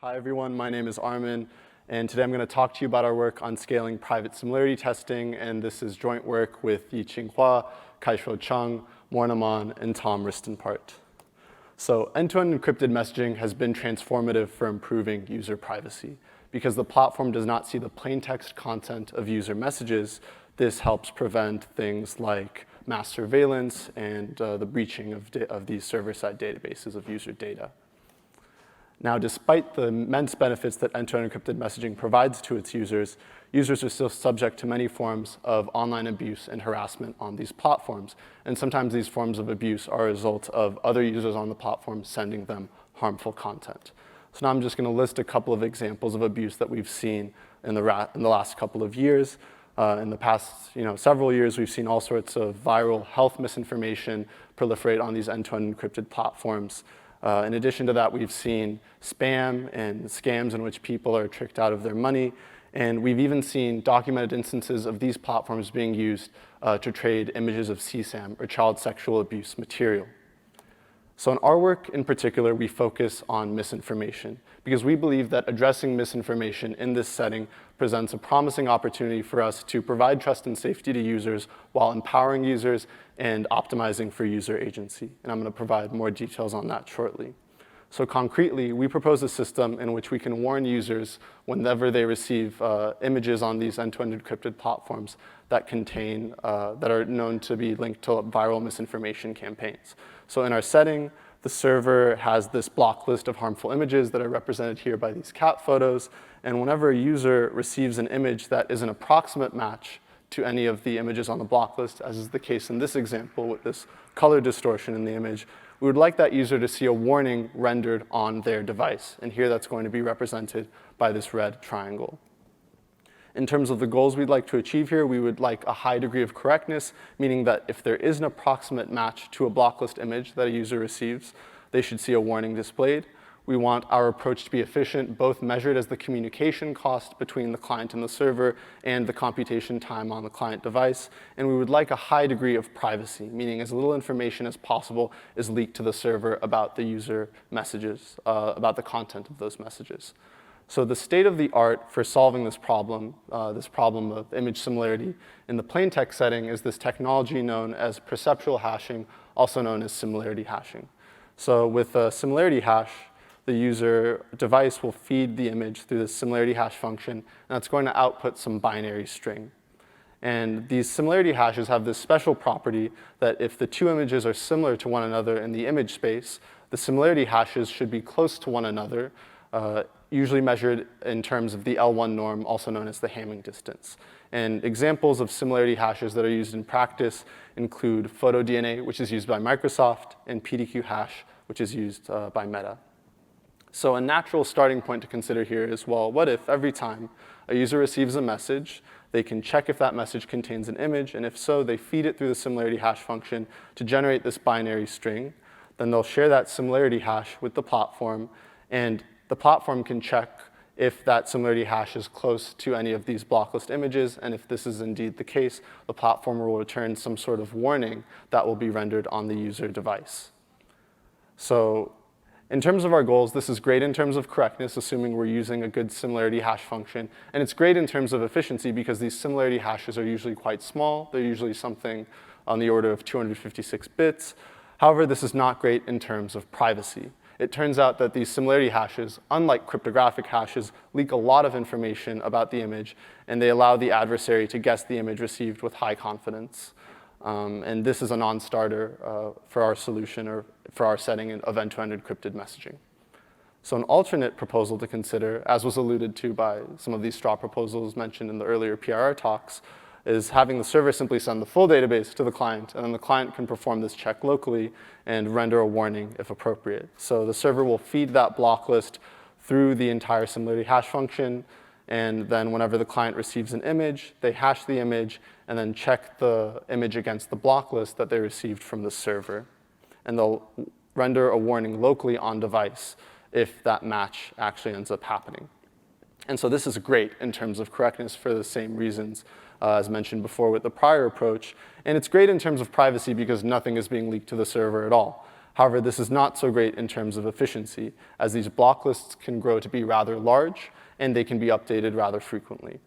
Hi everyone, my name is Armin, and today I'm going to talk to you about our work on scaling private similarity testing, and this is joint work with Yiqing, Kaishuo Cheng, Naaman, and Tom Ristenpart. So end-to-end encrypted messaging has been transformative for improving user privacy. Because the platform does not see the plain text content of user messages, this helps prevent things like mass surveillance and the breaching of these server-side databases of user data. Now, despite the immense benefits that end-to-end encrypted messaging provides to its users, users are still subject to many forms of online abuse and harassment on these platforms. And sometimes these forms of abuse are a result of other users on the platform sending them harmful content. So now I'm just going to list a couple of examples of abuse that we've seen in the last couple of years. In the past several years, we've seen all sorts of viral health misinformation proliferate on these end-to-end encrypted platforms. In addition to that, we've seen spam and scams in which people are tricked out of their money. And we've even seen documented instances of these platforms being used to trade images of CSAM, or child sexual abuse material. So in our work in particular, we focus on misinformation because we believe that addressing misinformation in this setting presents a promising opportunity for us to provide trust and safety to users while empowering users and optimizing for user agency. And I'm going to provide more details on that shortly. So concretely, we propose a system in which we can warn users whenever they receive images on these end-to-end encrypted platforms that are known to be linked to viral misinformation campaigns. So in our setting, the server has this block list of harmful images that are represented here by these cat photos. And whenever a user receives an image that is an approximate match to any of the images on the block list, as is the case in this example with this color distortion in the image, we would like that user to see a warning rendered on their device. And here that's going to be represented by this red triangle. In terms of the goals we'd like to achieve here, we would like a high degree of correctness, meaning that if there is an approximate match to a blocklist image that a user receives, they should see a warning displayed. We want our approach to be efficient, both measured as the communication cost between the client and the server and the computation time on the client device. And we would like a high degree of privacy, meaning as little information as possible is leaked to the server about the user messages, about the content of those messages. So the state of the art for solving this problem of image similarity in the plain text setting is this technology known as perceptual hashing, also known as similarity hashing. So with a similarity hash, the user device will feed the image through the similarity hash function, and that's going to output some binary string. And these similarity hashes have this special property that if the two images are similar to one another in the image space, the similarity hashes should be close to one another, usually measured in terms of the L1 norm, also known as the Hamming distance. And examples of similarity hashes that are used in practice include PhotoDNA, which is used by Microsoft, and PDQ hash, which is used by Meta. So a natural starting point to consider here is, well, what if every time a user receives a message, they can check if that message contains an image, and if so, they feed it through the similarity hash function to generate this binary string. Then they'll share that similarity hash with the platform, and the platform can check if that similarity hash is close to any of these blocklist images, and if this is indeed the case, the platform will return some sort of warning that will be rendered on the user device. So in terms of our goals, this is great in terms of correctness, assuming we're using a good similarity hash function, and it's great in terms of efficiency because these similarity hashes are usually quite small. They're usually something on the order of 256 bits. However, this is not great in terms of privacy. It turns out that these similarity hashes, unlike cryptographic hashes, leak a lot of information about the image, and they allow the adversary to guess the image received with high confidence. And this is a non-starter for our solution or for our setting of end-to-end encrypted messaging. So an alternate proposal to consider, as was alluded to by some of these straw proposals mentioned in the earlier PRR talks, is having the server simply send the full database to the client, and then the client can perform this check locally and render a warning if appropriate. So the server will feed that block list through the entire similarity hash function, and then whenever the client receives an image, they hash the image and then check the image against the block list that they received from the server. And they'll render a warning locally on device if that match actually ends up happening. And so this is great in terms of correctness for the same reasons as mentioned before with the prior approach. And it's great in terms of privacy because nothing is being leaked to the server at all. However, this is not so great in terms of efficiency, as these block lists can grow to be rather large, and they can be updated rather frequently,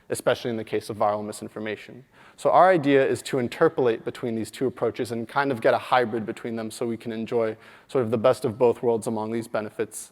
especially in the case of viral misinformation. So our idea is to interpolate between these two approaches and kind of get a hybrid between them so we can enjoy sort of the best of both worlds among these benefits.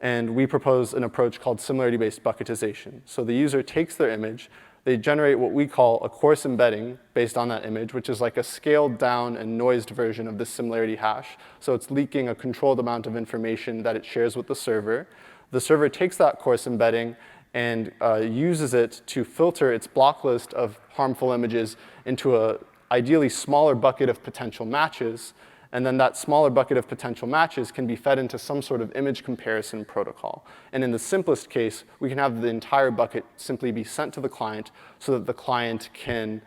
And we propose an approach called similarity-based bucketization. So the user takes their image, they generate what we call a coarse embedding based on that image, which is like a scaled down and noised version of this similarity hash. So it's leaking a controlled amount of information that it shares with the server. The server takes that coarse embedding and uses it to filter its block list of harmful images into a ideally smaller bucket of potential matches. And then that smaller bucket of potential matches can be fed into some sort of image comparison protocol. And in the simplest case, we can have the entire bucket simply be sent to the client so that the client can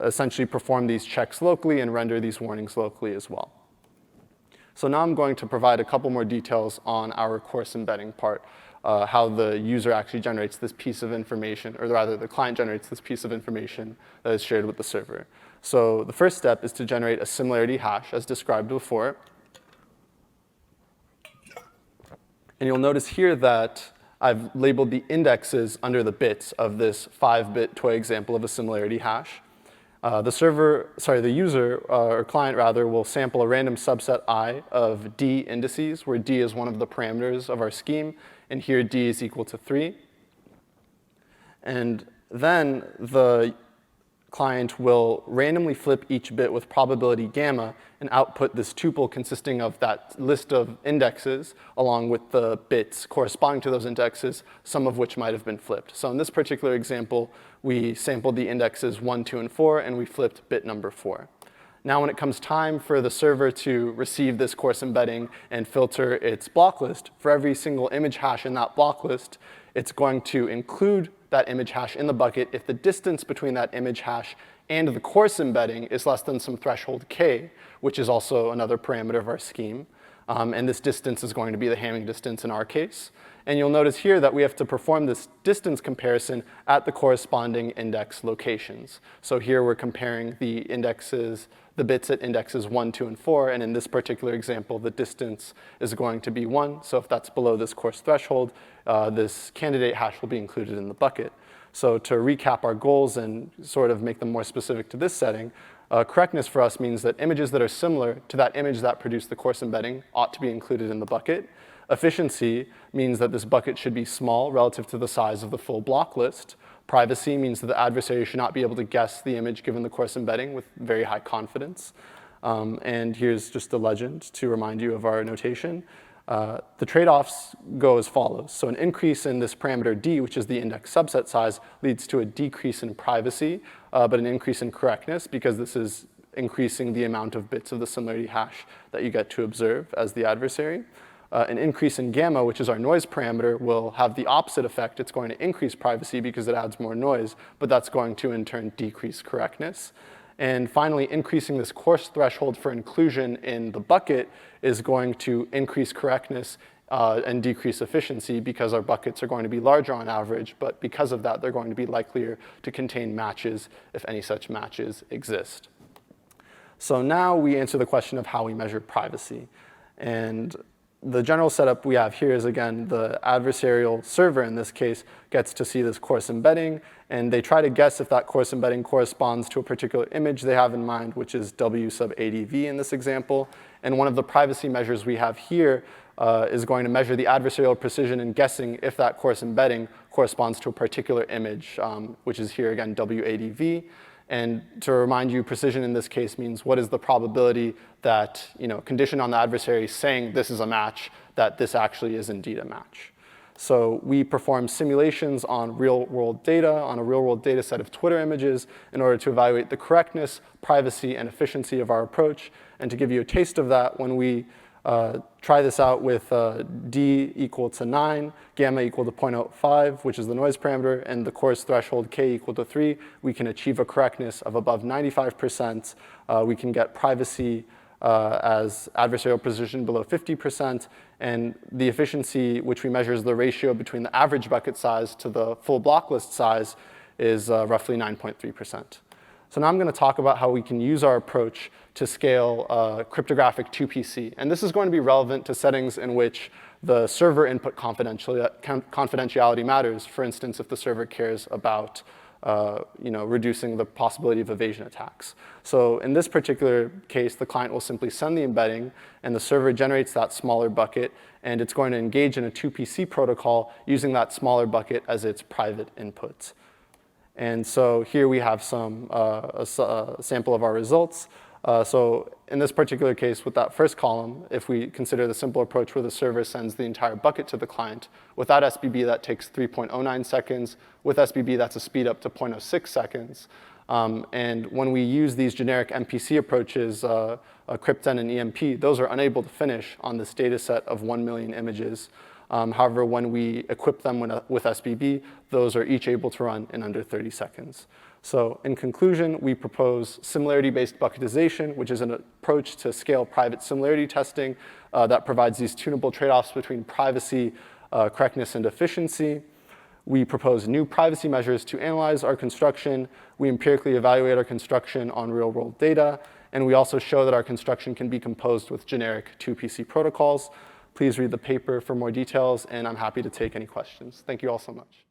essentially perform these checks locally and render these warnings locally as well. So now I'm going to provide a couple more details on our coarse embedding part, how the user actually generates this piece of information, or rather the client generates this piece of information that is shared with the server. So the first step is to generate a similarity hash, as described before. And you'll notice here that I've labeled the indexes under the bits of this 5-bit toy example of a similarity hash. The user, or client rather, will sample a random subset I of D indices, where D is one of the parameters of our scheme, and here D is equal to 3. And then the client will randomly flip each bit with probability gamma and output this tuple consisting of that list of indexes along with the bits corresponding to those indexes, some of which might have been flipped. So in this particular example, we sampled the indexes 1, 2, and 4, and we flipped bit number 4. Now when it comes time for the server to receive this coarse embedding and filter its block list, for every single image hash in that block list, it's going to include that image hash in the bucket if the distance between that image hash and the coarse embedding is less than some threshold k, which is also another parameter of our scheme. And this distance is going to be the Hamming distance in our case. And you'll notice here that we have to perform this distance comparison at the corresponding index locations. So here we're comparing the bits at indexes 1, 2, and 4, and in this particular example, the distance is going to be 1. So if that's below this coarse threshold, this candidate hash will be included in the bucket. So to recap our goals and sort of make them more specific to this setting, correctness for us means that images that are similar to that image that produced the coarse embedding ought to be included in the bucket. Efficiency means that this bucket should be small relative to the size of the full block list. Privacy means that the adversary should not be able to guess the image given the coarse embedding with very high confidence. And here's just a legend to remind you of our notation. The trade-offs go as follows. So an increase in this parameter D, which is the index subset size, leads to a decrease in privacy, but an increase in correctness because this is increasing the amount of bits of the similarity hash that you get to observe as the adversary. An increase in gamma, which is our noise parameter, will have the opposite effect. It's going to increase privacy because it adds more noise, but that's going to, in turn, decrease correctness. And finally, increasing this coarse threshold for inclusion in the bucket is going to increase correctness and decrease efficiency because our buckets are going to be larger on average, but because of that, they're going to be likelier to contain matches if any such matches exist. So now we answer the question of how we measure privacy. And the general setup we have here is, again, the adversarial server, in this case, gets to see this coarse embedding, and they try to guess if that coarse embedding corresponds to a particular image they have in mind, which is W sub ADV in this example. And one of the privacy measures we have here is going to measure the adversarial precision in guessing if that coarse embedding corresponds to a particular image, which is here, again, WADV. And to remind you, precision in this case means what is the probability that, conditioned on the adversary saying this is a match, that this actually is indeed a match. So we perform simulations on real-world data, on a real-world data set of Twitter images in order to evaluate the correctness, privacy, and efficiency of our approach. And to give you a taste of that, when we try this out with D equal to 9, gamma equal to 0.05, which is the noise parameter, and the coarse threshold K equal to 3, we can achieve a correctness of above 95%. We can get privacy as adversarial precision below 50%, and the efficiency, which we measure as the ratio between the average bucket size to the full block list size, is roughly 9.3%. So now I'm going to talk about how we can use our approach to scale cryptographic 2PC. And this is going to be relevant to settings in which the server input confidentiality matters. For instance, if the server cares about reducing the possibility of evasion attacks. So in this particular case, the client will simply send the embedding, and the server generates that smaller bucket, and it's going to engage in a 2PC protocol using that smaller bucket as its private input. And so here we have a sample of our results. So in this particular case, with that first column, if we consider the simple approach where the server sends the entire bucket to the client, without SBB, that takes 3.09 seconds. With SBB, that's a speed up to 0.06 seconds. And when we use these generic MPC approaches, crypten and EMP, those are unable to finish on this data set of 1 million images. However, when we equip them with SBB, those are each able to run in under 30 seconds. So in conclusion, we propose similarity-based bucketization, which is an approach to scale private similarity testing that provides these tunable trade-offs between privacy, correctness, and efficiency. We propose new privacy measures to analyze our construction. We empirically evaluate our construction on real-world data. And we also show that our construction can be composed with generic 2PC protocols. Please read the paper for more details, and I'm happy to take any questions. Thank you all so much.